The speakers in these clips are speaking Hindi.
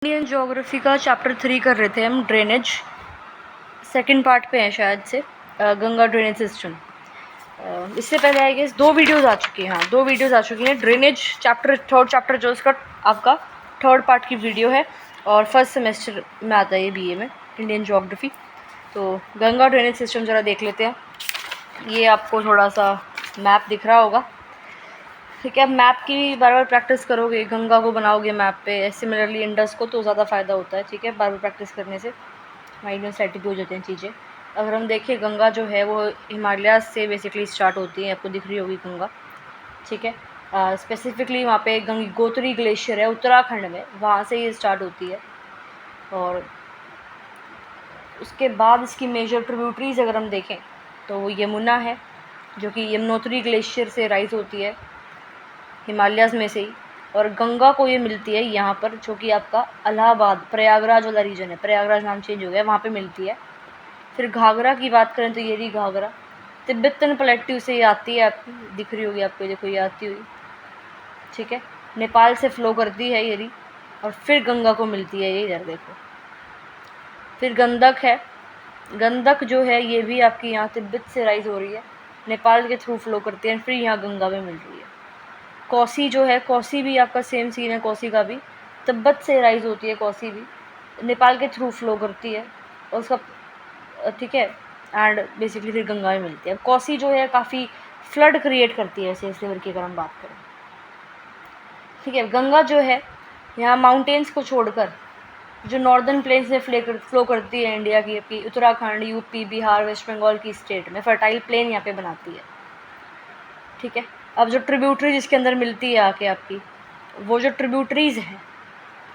इंडियन ज्योग्राफी का चैप्टर 3 कर रहे थे हम, ड्रेनेज। सेकंड पार्ट पे है शायद से, गंगा ड्रेनेज सिस्टम। इससे पहले आई गेस 2 वीडियोज़ आ चुकी हैं। हाँ, 2 वीडियोज़ आ चुकी हैं। ड्रेनेज चैप्टर, थर्ड चैप्टर जो इसका आपका थर्ड पार्ट की वीडियो है, और फर्स्ट सेमेस्टर में आता है ये BA में, इंडियन ज्योग्राफी। तो गंगा ड्रेनेज सिस्टम ज़रा देख लेते हैं। ये आपको थोड़ा सा मैप दिख रहा होगा, ठीक है। आप मैप की बार बार प्रैक्टिस करोगे, गंगा को बनाओगे मैप पे, सिमिलरली इंडस को, तो ज़्यादा फ़ायदा होता है, ठीक है। बार बार प्रैक्टिस करने से माइंड में सेट भी हो जाती हैं चीज़ें। अगर हम देखें, गंगा जो है वो हिमालय से बेसिकली स्टार्ट होती है, आपको दिख रही होगी गंगा, ठीक है। स्पेसिफिकली वहाँ पे गंगोत्री ग्लेशियर है उत्तराखंड में, वहाँ से ये स्टार्ट होती है। और उसके बाद इसकी मेजर ट्रिब्यूटरीज अगर हम देखें तो वो यमुना है, जो कि यमुनोत्री ग्लेशियर से राइज होती है हिमालयाज़ में से ही, और गंगा को ये मिलती है यहाँ पर, जो कि आपका इलाहाबाद प्रयागराज वाला रीजन है। प्रयागराज नाम चेंज हो गया, वहाँ पे मिलती है। फिर घाघरा की बात करें तो ये रही घाघरा, तिब्बतन प्लेट्यू से ये आती है, आपकी दिख रही होगी आपको, देखो ये आती हुई, ठीक है। नेपाल से फ्लो करती है ये रही, और फिर गंगा को मिलती है ये इधर देखो। फिर गंडक है, गंडक जो है ये भी आपकी यहाँ तिब्बत से राइज हो रही है, नेपाल के थ्रू फ्लो करती है, फिर यहाँ गंगा में मिल रही है। कोसी जो है, कोसी भी आपका सेम सीन है, कोसी का भी तिब्बत से राइज होती है, कोसी भी नेपाल के थ्रू फ्लो करती है, और उसका, ठीक है, एंड बेसिकली फिर गंगा में मिलती है। कोसी जो है काफ़ी फ्लड क्रिएट करती है ऐसे इस रिवर की अगर हम बात करें, ठीक है। गंगा जो है यहाँ माउंटेन्स को छोड़कर जो नॉर्दर्न प्लेन्स में फ्लो करती है इंडिया की, आपकी उत्तराखंड, यूपी, बिहार, वेस्ट बंगाल की स्टेट में फर्टाइल प्लेन यहाँ पे बनाती है, ठीक है। अब जो ट्रिब्यूटरी जिसके अंदर मिलती है आके आपकी, वो जो ट्रिब्यूटरीज़ हैं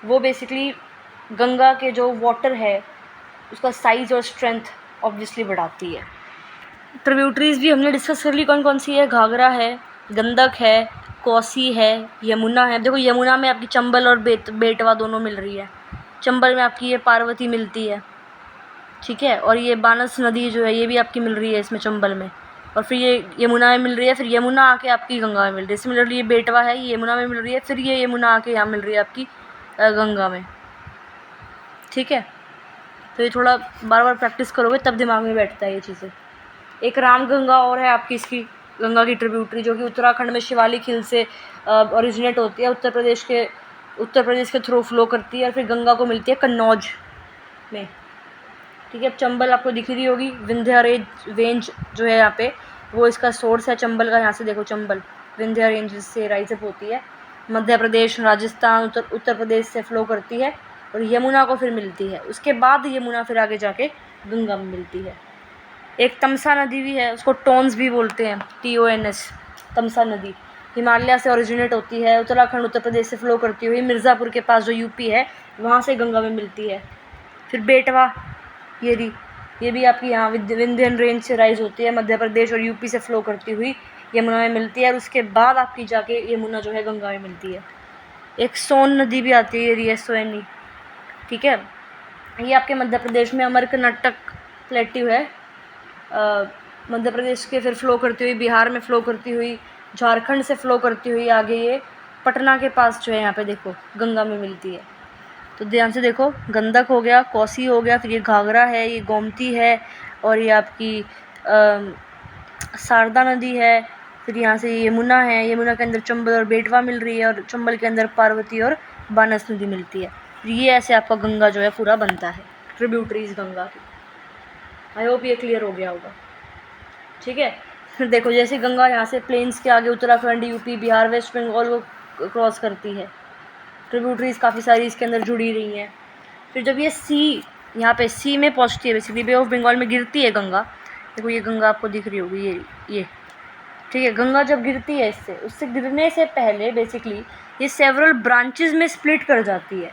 वो बेसिकली गंगा के जो वाटर है उसका साइज़ और स्ट्रेंथ ऑब्वियसली बढ़ाती है। ट्रिब्यूटरीज़ भी हमने डिस्कस कर ली, कौन कौन सी है। घाघरा है, गंडक है, कोसी है, यमुना है। देखो यमुना में आपकी चंबल और बेटवा दोनों मिल रही है। चंबल में आपकी ये पार्वती मिलती है, ठीक है। और ये बानस नदी जो है ये भी आपकी मिल रही है इसमें चंबल में, और फिर ये यमुना में मिल रही है, फिर यमुना आके आपकी गंगा में मिल रही है। सिमिलरली ये बेटवा है, ये यमुना में मिल रही है, फिर ये यमुना आके यहाँ मिल रही है आपकी गंगा में, ठीक है। तो ये थोड़ा बार बार प्रैक्टिस करोगे तब दिमाग में बैठता है ये चीज़ें। एक रामगंगा और है आपकी, इसकी गंगा की ट्रिब्यूटरी, जो कि उत्तराखंड में शिवालिक हिल से ओरिजिनेट होती है, उत्तर प्रदेश के थ्रू फ्लो करती है, और फिर गंगा को मिलती है कन्नौज में, ठीक है। अब चंबल आपको दिख रही होगी, विंध्या रेंज जो है यहाँ पे वो इसका सोर्स है चंबल का। यहाँ से देखो चंबल विंध्या रेंज से राइज अप होती है, मध्य प्रदेश, राजस्थान, उत्तर प्रदेश से फ्लो करती है, और यमुना को फिर मिलती है। उसके बाद यमुना फिर आगे जाके गंगा में मिलती है। एक तमसा नदी भी है, उसको टोन्स भी बोलते हैं, TONS, तमसा नदी हिमालय से ओरिजिनेट होती है, उत्तराखंड, उत्तर प्रदेश से फ्लो करती हुई मिर्ज़ापुर के पास जो यूपी है वहाँ से गंगा में मिलती है। फिर बेटवा, ये भी आपकी यहाँ विंध्यन रेंज से राइज होती है, मध्य प्रदेश और यूपी से फ्लो करती हुई यमुना में मिलती है, और उसके बाद आपकी जाके यमुना जो है गंगा में मिलती है। एक सोन नदी भी आती है, ये सोनी, ठीक है। ये आपके मध्य प्रदेश में अमरकंटक प्लेट्यू है, मध्य प्रदेश के फिर फ्लो करती हुई बिहार में फ्लो करती हुई, झारखंड से फ्लो करती हुई आगे ये पटना के पास जो है यहाँ पे देखो गंगा में मिलती है। तो ध्यान से देखो, गंडक हो गया, कोसी हो गया, फिर ये घाघरा है, ये गोमती है, और ये आपकी शारदा नदी है, फिर यहाँ से यमुना है, यमुना के अंदर चंबल और बेटवा मिल रही है, और चंबल के अंदर पार्वती और बानस नदी मिलती है। फिर ये ऐसे आपका गंगा जो है पूरा बनता है, ट्रिब्यूटरीज गंगा की। आई होप ये क्लियर हो गया होगा, ठीक है। फिर देखो जैसे गंगा यहाँ से प्लेन्स के आगे उत्तराखंड, यूपी, बिहार, वेस्ट बंगाल को क्रॉस करती है, ट्रिब्यूटरीज काफ़ी सारी इसके अंदर जुड़ी रही हैं। फिर जब ये यहाँ पे सी में पहुँचती है, बेसिकली बे ऑफ बंगाल में गिरती है गंगा, देखो ये गंगा आपको दिख रही होगी, ये ठीक है। गंगा जब गिरती है उससे गिरने से पहले बेसिकली ये सेवरल ब्रांचेस में स्प्लिट कर जाती है,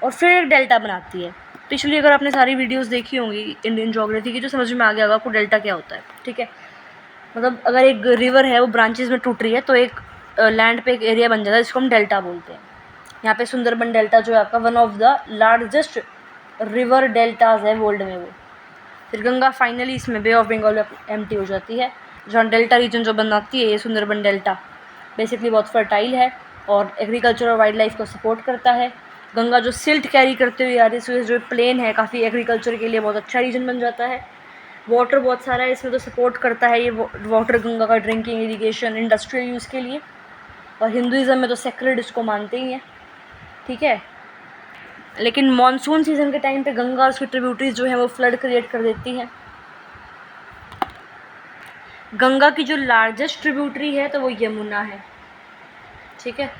और फिर एक डेल्टा बनाती है। पिछली अगर आपने सारी वीडियोस देखी होंगी इंडियन ज्योग्राफी की, तो समझ में आ गया होगा आपको डेल्टा क्या होता है, ठीक है। मतलब अगर एक रिवर है वो ब्रांचेस में टूट रही है, तो एक लैंड पे एक एरिया बन जाता है जिसको हम डेल्टा बोलते हैं। यहाँ पे सुंदरबन डेल्टा जो है आपका one of the largest river deltas है वर्ल्ड में वो। फिर गंगा फाइनली इसमें बे ऑफ बंगाल में एम्प्टी हो जाती है, जहाँ डेल्टा रीजन जो बनाती है ये सुंदरबन डेल्टा बेसिकली बहुत फर्टाइल है, और एग्रीकल्चर और वाइल्ड लाइफ को सपोर्ट करता है। गंगा जो सिल्ट कैरी करते हुए आ रही है, सुएज जो प्लेन है काफ़ी एग्रीकल्चर के लिए बहुत अच्छा रीजन बन जाता है। वाटर बहुत सारा है इसमें, तो सपोर्ट करता है ये वाटर गंगा का ड्रिंकिंग, इरीगेशन, इंडस्ट्रियल यूज़ के लिए। और हिंदुज़म में तो सेक्रेड इसको मानते ही हैं, ठीक है। लेकिन मॉनसून सीज़न के टाइम पे गंगा और उसकी ट्रिब्यूटरीज जो है वो फ्लड क्रिएट कर देती हैं। गंगा की जो लार्जेस्ट ट्रिब्यूटरी है तो वो यमुना है, ठीक है।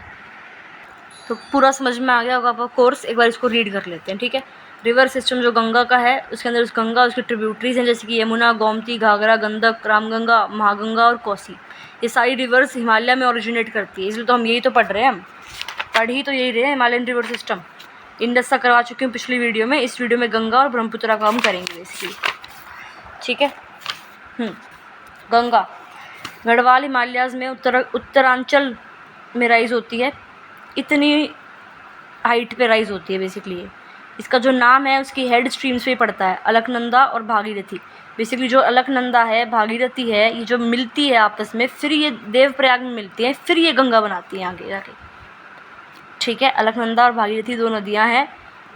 तो पूरा समझ में आ गया होगा आपका कोर्स, एक बार इसको रीड कर लेते हैं, ठीक है। रिवर सिस्टम जो गंगा का है उसके अंदर उस गंगा उसकी ट्रिब्यूटरीज हैं, जैसे कि यमुना, गोमती, घाघरा, गंडक, रामगंगा, महागंगा और कोसी। ये सारी रिवर्स हिमालय में ओरिजिनेट करती है, इसलिए तो हम यही तो पढ़ रहे हैं, हम पढ़ ही तो यही रहे हैं, हिमालयन रिवर सिस्टम। इंडस का करवा चुकी हूँ पिछली वीडियो में, इस वीडियो में गंगा और ब्रह्मपुत्र का हम करेंगे बेसिकली, ठीक है। गंगा गढ़वाल हिमालयाज़ में उत्तरांचल में राइज होती है, इतनी हाइट पे राइज होती है बेसिकली। इसका जो नाम है उसकी हेड स्ट्रीम्स पे पड़ता है, अलकनंदा और भागीरथी। बेसिकली जो अलकनंदा है, भागीरथी है, ये जो मिलती है आपस में, फिर ये देवप्रयाग में मिलती हैं, फिर ये गंगा बनाती हैं आगे जाके, ठीक है। अलकनंदा और भागीरथी दो नदियाँ हैं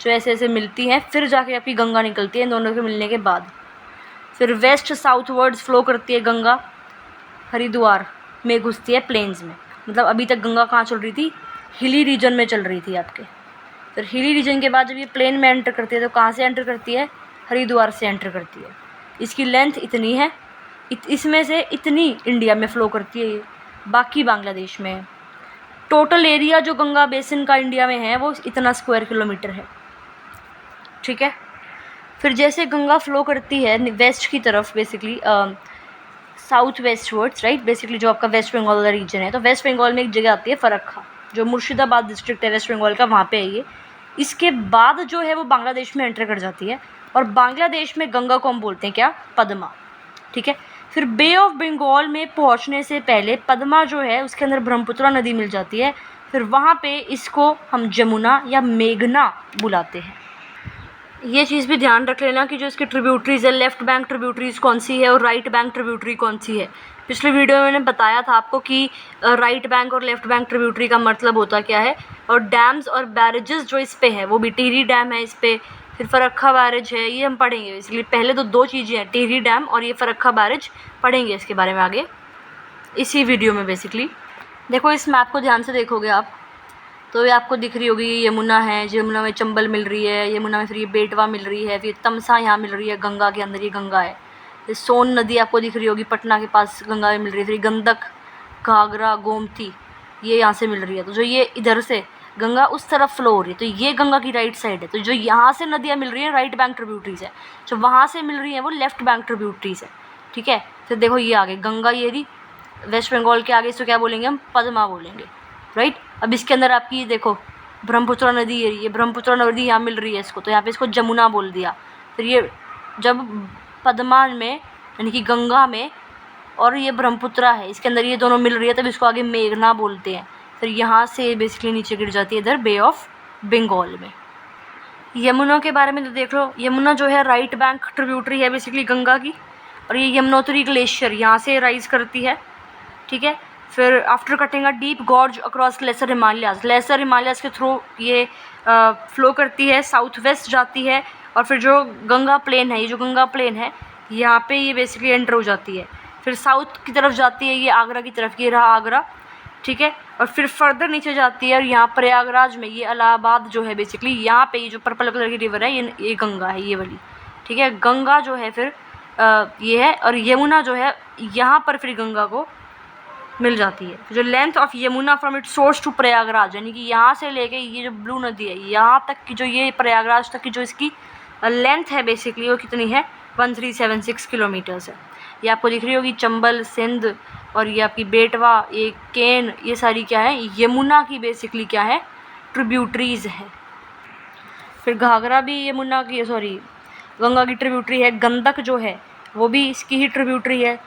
जो ऐसे ऐसे मिलती हैं, फिर जाके आपकी गंगा निकलती है इन दोनों के मिलने के बाद। फिर वेस्ट साउथवर्ड्स फ्लो करती है गंगा, हरिद्वार में घुसती है प्लेन्स में। मतलब अभी तक गंगा कहाँ चल रही थी, हिली रीजन में चल रही थी आपके। फिर हिली रीजन के बाद जब ये प्लेन में एंटर करती है तो कहाँ से एंटर करती है, हरिद्वार से एंटर करती है। इसकी लेंथ इतनी है, इसमें से इतनी इंडिया में फ़्लो करती है ये, बाकी बांग्लादेश में है। टोटल एरिया जो गंगा बेसिन का इंडिया में है वो इतना स्क्वायर किलोमीटर है, ठीक है। फिर जैसे गंगा फ़्लो करती है वेस्ट की तरफ, basically south west words, right, basically जो आपका वेस्ट बंगाल वाला रीजन है, तो वेस्ट बंगाल में एक जगह आती है फरक्का, जो मुर्शिदाबाद डिस्ट्रिक्ट है वेस्ट बंगाल का, वहाँ पे है ये। इसके बाद जो है वो बांग्लादेश में एंटर कर जाती है, और बांग्लादेश में गंगा को हम बोलते हैं क्या, पद्मा, ठीक है। फिर बे ऑफ बंगाल में पहुँचने से पहले पद्मा जो है उसके अंदर ब्रह्मपुत्र नदी मिल जाती है, फिर वहाँ पे इसको हम जमुना या मेघना बुलाते हैं। ये चीज़ भी ध्यान रख लेना कि जो इसकी ट्रिब्यूटरीज है, लेफ़्ट बैंक ट्रिब्यूटरीज कौन सी है और राइट बैंक ट्रिब्यूटरी कौन सी है। पिछले वीडियो में मैंने बताया था आपको कि राइट बैंक और लेफ़्ट बैंक ट्रिब्यूटरी का मतलब होता क्या है, और डैम्स और बैरेजेस जो इस पे है, वो भी टिहरी डैम है इस पे, फिर फरक्का बैरेज है, ये हम पढ़ेंगे। इसलिए पहले तो दो चीज़ें हैं, टिहरी डैम और ये फरक्का बैरेज, पढ़ेंगे इसके बारे में आगे इसी वीडियो में। बेसिकली देखो इस मैप को ध्यान से देखोगे आप तो ये आपको दिख रही होगी, ये यमुना है, यमुना में चंबल मिल रही है, यमुना में फिर ये बेटवा मिल रही है, फिर तमसा यहाँ मिल रही है, गंगा के अंदर ये गंगा है। ये सोन नदी आपको दिख रही होगी, पटना के पास गंगा में मिल रही है, फिर गंडक, घाघरा, गोमती, ये यहाँ से मिल रही है। तो जो ये इधर से गंगा उस तरफ फ्लो हो रही है, तो ये गंगा की राइट साइड है। तो जो यहाँ से नदियाँ मिल रही हैं राइट बैंक ट्रिब्यूटरीज है, जो वहाँ से मिल रही हैं वो लेफ़्ट बैंक ट्रिब्यूटरीज है, ठीक है। फिर देखो ये आगे गंगा, ये रही वेस्ट बंगाल के आगे, इसको क्या बोलेंगे हम, पद्मा बोलेंगे, राइट। अब इसके अंदर आपकी देखो ब्रह्मपुत्र नदी, ये ब्रह्मपुत्र नदी यहाँ मिल रही है इसको, तो यहाँ पे इसको जमुना बोल दिया। फिर ये जब पद्मा में यानी कि गंगा में और ये ब्रह्मपुत्र है, इसके अंदर ये दोनों मिल रही है, तब इसको आगे मेघना बोलते हैं। फिर यहाँ से बेसिकली नीचे गिर जाती है इधर बे ऑफ बंगाल में। यमुना के बारे में तो देख लो, यमुना जो है राइट बैंक ट्रिब्यूटरी है बेसिकली गंगा की, और ये यमुनोत्री ग्लेशियर यहाँ से राइज करती है, ठीक है। फिर after cutting a deep gorge across Lesser Himalayas के थ्रू ये फ्लो करती है, साउथ वेस्ट जाती है, और फिर जो गंगा प्लेन है, ये जो गंगा प्लेन है यहाँ पे ये बेसिकली एंटर हो जाती है। फिर साउथ की तरफ जाती है, ये आगरा की तरफ, ये रहा आगरा, ठीक है। और फिर फर्दर नीचे जाती है, और यहाँ प्रयागराज में ये इलाहाबाद जो है बेसिकली, यहाँ पे ये जो पर्पल कलर की रिवर है ये गंगा है, ये वाली, ठीक है। गंगा जो है फिर ये है, और यमुना जो है यहाँ पर फिर गंगा को मिल जाती है। जो length of Yamuna from it source to Prayagraj, यानी कि यहाँ से लेके ये जो ब्लू नदी है यहाँ तक की, जो ये प्रयागराज तक की जो इसकी लेंथ है बेसिकली वो कितनी है, 1376 किलोमीटर्स है। ये आपको दिख रही होगी चंबल, सिंध, और ये आपकी बेटवा, ये केन, ये सारी क्या है, यमुना की बेसिकली क्या है, ट्रिब्यूटरीज है। फिर घाघरा भी यमुना की, सॉरी गंगा की ट्रिब्यूटरी है। गंडक जो है वो भी इसकी ही ट्रिब्यूटरी है।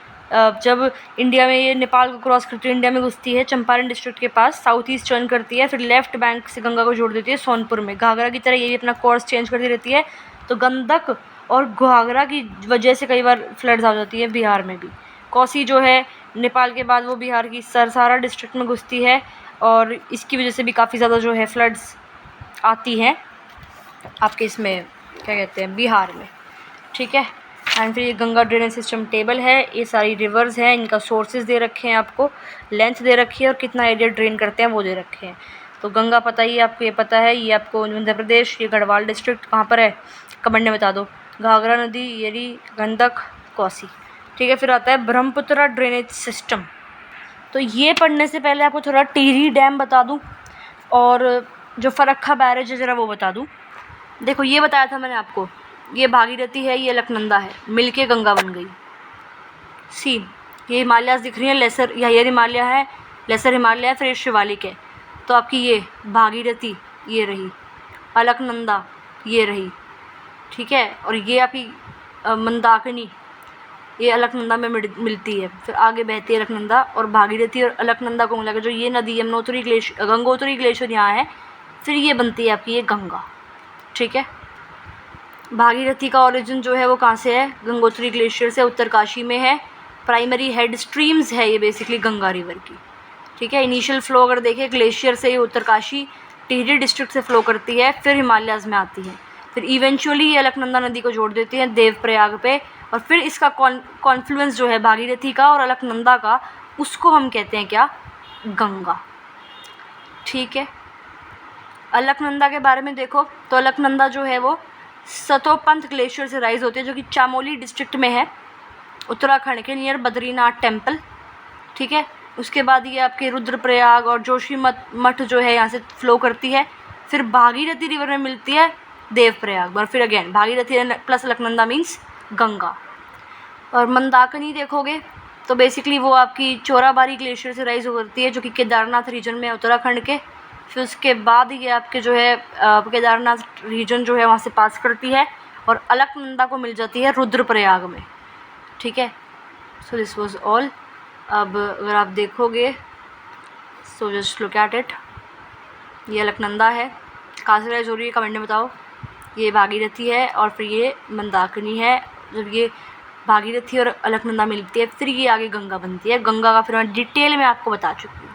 जब इंडिया में ये नेपाल को क्रॉस करती है, इंडिया में घुसती है चंपारण डिस्ट्रिक्ट के पास, साउथ ईस्ट टर्न करती है, फिर लेफ्ट बैंक से गंगा को जोड़ देती है सोनपुर में। घाघरा की तरह ये भी अपना कोर्स चेंज करती रहती है। तो गंडक और घाघरा की वजह से कई बार फ्लड्स आ जाती है बिहार में भी। कोसी जो है नेपाल के बाद वो बिहार की सरसारा डिस्ट्रिक्ट में घुसती है, और इसकी वजह से भी काफ़ी ज़्यादा जो है फ्लड्स आती हैं आपके इसमें क्या कहते हैं बिहार में, ठीक है। एंड फिर ये गंगा ड्रेनेज सिस्टम टेबल है, ये सारी रिवर्स हैं, इनका सोर्सेज दे रखे हैं आपको, लेंथ दे रखी है और कितना एरिया ड्रेन करते हैं वो दे रखे हैं। तो गंगा पता ही आपको, ये पता है, ये आपको मध्य प्रदेश, ये गढ़वाल डिस्ट्रिक्ट कहाँ पर है कमेंट में बता दो। घाघरा नदी, येरी, गंडक, कोसी, ठीक है। फिर आता है ब्रह्मपुत्र ड्रेनेज सिस्टम। तो ये पढ़ने से पहले आपको थोड़ा टिहरी डैम बता दूँ और जो फरक्का बैरेज है ज़रा वो बता दूँ। देखो ये बताया था मैंने आपको, ये भागीरथी है, ये अलकनंदा है, मिलके गंगा बन गई। सी ये हिमालयाज़ दिख रही हैं, लेसर या ये हिमालय है, लेसर हिमालय है, फिर ये शिवालिक है। तो आपकी ये भागीरथी ये रही, अलकनंदा ये रही, ठीक है। और ये आपकी मंदाकिनी ये अलकनंदा में मिलती है, फिर आगे बहती है अलकनंदा, और भागीरथी और अलकनंदा को मिलाकर जो ये नदी यमुनोत्री ग्लेशियर, गंगोत्री ग्लेशियर यहाँ है, फिर ये बनती है आपकी ये गंगा, ठीक है। भागीरथी का ओरिजिन जो है वो कहाँ से है, गंगोत्री ग्लेशियर से, उत्तरकाशी में है। प्राइमरी हेड स्ट्रीम्स है ये बेसिकली गंगा रिवर की, ठीक है। इनिशियल फ्लो अगर देखें ग्लेशियर से, ये उत्तरकाशी टिहरी डिस्ट्रिक्ट से फ्लो करती है, फिर हिमालयाज़ में आती है, फिर इवेंचुअली ये अलकनंदा नदी को जोड़ देती है देवप्रयाग पे, और फिर इसका कॉन्फ्लुएंस जो है भागीरथी का और अलकनंदा का, उसको हम कहते हैं क्या, गंगा, ठीक है। अलकनंदा के बारे में देखो तो अलकनंदा जो है वो सतोपंथ ग्लेशियर से राइज होती है, जो कि चामोली डिस्ट्रिक्ट में है, उत्तराखंड के नियर बद्रीनाथ टेम्पल, ठीक है। उसके बाद ये आपके रुद्रप्रयाग और जोशीमठ मठ जो है यहाँ से फ्लो करती है, फिर भागीरथी रिवर में मिलती है देवप्रयाग, और फिर again Bhagirathi plus Alaknanda means Ganga. और मंदाकिनी देखोगे तो बेसिकली वो आपकी चोराबारी ग्लेशियर से राइज होती है, जो कि केदारनाथ रीजन में है उत्तराखंड के। फिर उसके बाद ये आपके जो है केदारनाथ रीजन जो है वहाँ से पास करती है और अलकनंदा को मिल जाती है रुद्रप्रयाग में, ठीक है। So this was all. अब अगर आप देखोगे so just look at it, ये अलकनंदा है, कहाँ से राइज हो रही है कमेंट में बताओ। ये भागीरथी है और फिर ये मंदाकिनी है, जब ये भागीरथी और अलकनंदा मिलती है फिर ये आगे गंगा बनती है। गंगा का फिर मैं डिटेल में आपको बता चुकी हूँ।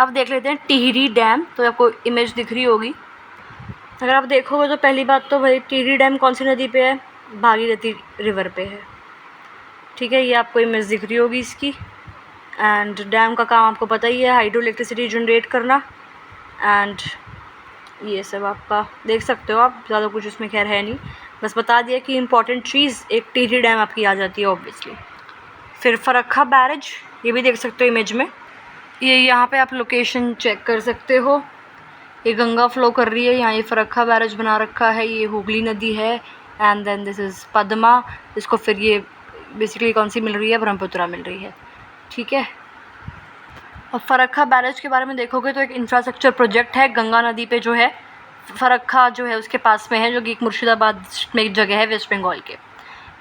अब देख लेते हैं टिहरी डैम, तो आपको इमेज दिख रही होगी। अगर आप देखोगे तो पहली बात तो भाई टिहरी डैम कौन सी नदी पे है, भागीरथी रिवर पे है, ठीक है। ये आपको इमेज दिख रही होगी इसकी। एंड डैम का काम आपको पता ही है, हाइड्रो इलेक्ट्रिसिटी जनरेट करना, एंड ये सब आपका देख सकते हो आप, ज़्यादा कुछ उसमें खैर है नहीं, बस बता दिया कि इम्पॉर्टेंट चीज़ एक टिहरी डैम आपकी आ जाती है ऑब्वियसली। फिर फरक्का बैरेज, ये भी देख सकते हो इमेज में, ये यहाँ पे आप लोकेशन चेक कर सकते हो। ये गंगा फ्लो कर रही है, यहाँ ये फरक्का बैरेज बना रखा है, ये हुगली नदी है, and then this is Padma, इसको फिर ये बेसिकली कौन सी मिल रही है, ब्रह्मपुत्रा मिल रही है, ठीक है। और फरक्का बैरेज के बारे में देखोगे तो एक इंफ्रास्ट्रक्चर प्रोजेक्ट है गंगा नदी पे जो है, फरक्का जो है उसके पास में है, जो कि एक मुर्शिदाबाद में एक जगह है वेस्ट बंगाल के,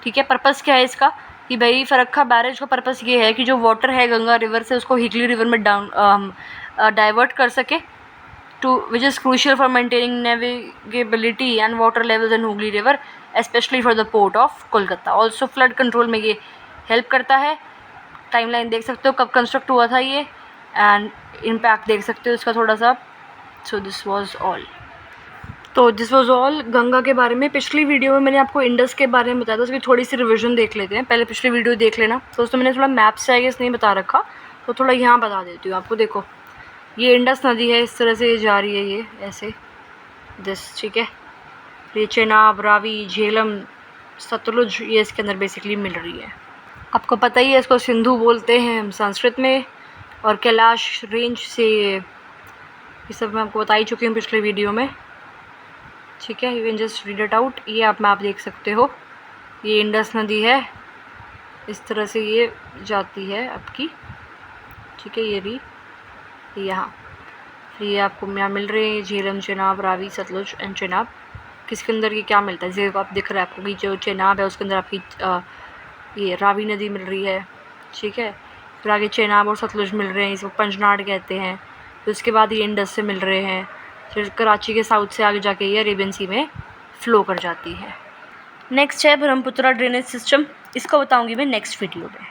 ठीक है। पर्पस क्या है इसका कि भाई फरक्का बैरेज का पर्पस ये है कि जो वाटर है गंगा रिवर से उसको हिगली रिवर में डाइवर्ट कर सके, to which is crucial for maintaining navigability and water levels in Hooghly river, specially for the port of Kolkata. Also flood control में ये हेल्प करता है। टाइमलाइन देख सकते हो कब कंस्ट्रक्ट हुआ था ये, एंड इम्पैक्ट देख सकते हो इसका थोड़ा सा। So this was all Ganga के बारे में। पिछली वीडियो में मैंने आपको इंडस के बारे में बताया था, उसकी थोड़ी सी रिवीजन देख लेते हैं। पहले पिछली वीडियो देख लेना। तो उसमें मैंने थोड़ा मैप से आगे नहीं बता रखा, तो थोड़ा यहाँ बता देती हूँ आपको। देखो ये इंडस नदी है, इस तरह से ये जा रही है, ये ऐसे दिस, ठीक है। ये चेनाब, रावी, झेलम, सतलुज ये इसके अंदर बेसिकली मिल रही है। आपको पता ही है इसको सिंधु बोलते हैं हम संस्कृत में, और कैलाश रेंज से ये सब मैं आपको बता ही चुकी हूँ पिछले वीडियो में, ठीक है। You can just read it out. ये आप मैप देख सकते हो, ये इंडस नदी है, इस तरह से ये जाती है आपकी, ठीक है। ये रही यहाँ, फिर ये आपको यहाँ मिल रहे हैं झेलम, चेनाब, रावी, सतलुज एंड चेनाब। किसके अंदर ये क्या मिलता है, जैसे आप दिख रहा है आपको कि जो चेनाब है उसके अंदर आपकी ये रावी नदी मिल रही है, ठीक है। फिर आगे चेनाब और सतलुज मिल रहे हैं, इसको पंजनाड कहते हैं। फिर उसके बाद ये इंडस से मिल रहे हैं, फिर कराची के साउथ से आगे जाके ये अरेबियन सी में फ़्लो कर जाती है। नेक्स्ट है ब्रह्मपुत्रा ड्रेनेज सिस्टम, इसको बताऊंगी मैं नेक्स्ट वीडियो में।